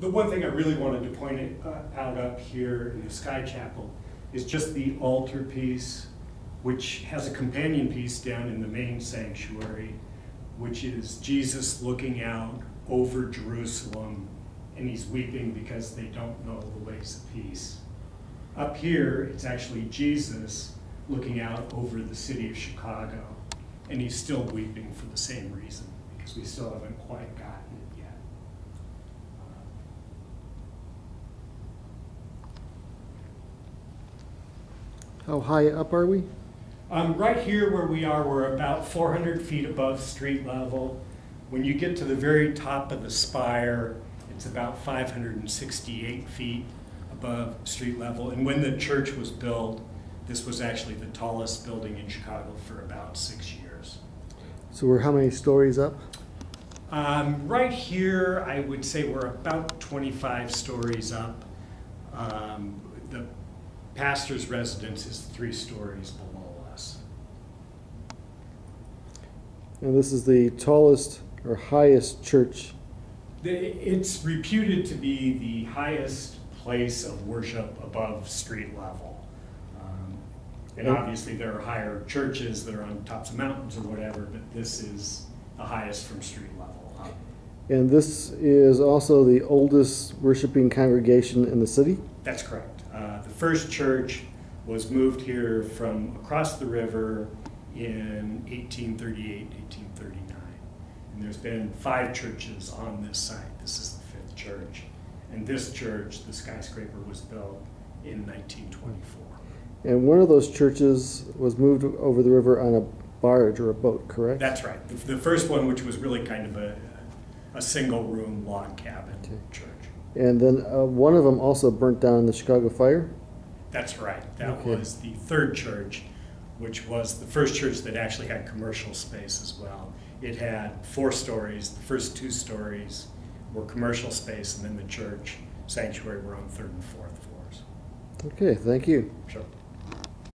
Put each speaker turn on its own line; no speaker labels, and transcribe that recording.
The one thing I really wanted to point out up here in the Sky Chapel is just the altar piece, which has a companion piece down in the main sanctuary, which is Jesus looking out over Jerusalem, and he's weeping because they don't know the ways of peace. Up here, it's actually Jesus looking out over the city of Chicago, and he's still weeping for the same reason, because we still haven't quite gotten it yet.
How high up are we?
Right here where we are, we're about 400 feet above street level. When you get to the very top of the spire, it's about 568 feet above street level. And when the church was built, this was actually the tallest building in Chicago for about 6 years.
So we're how many stories up?
Right here, I would say we're about 25 stories up. The pastor's residence is 3 stories below us.
And this is the tallest or highest church?
It's reputed to be the highest place of worship above street level. And obviously there are higher churches that are on tops of mountains or whatever, but this is the highest from street level up.
And this is also the oldest worshiping congregation in the city?
That's correct. The first church was moved here from across the river in 1838, 1839. And there's been 5 churches on this site. This is the 5th church. And this church, the skyscraper, was built in 1924.
And one of those churches was moved over the river on a barge or a boat, correct?
That's right. The first one, which was really kind of a single room log cabin church.
And then one of them also burnt down in the Chicago fire?
That's right. That was the 3rd church, which was the first church that actually had commercial space as well. It had 4 stories. The first 2 stories were commercial space, and then the church sanctuary were on 3rd and 4th floors.
Okay, thank you.
Sure.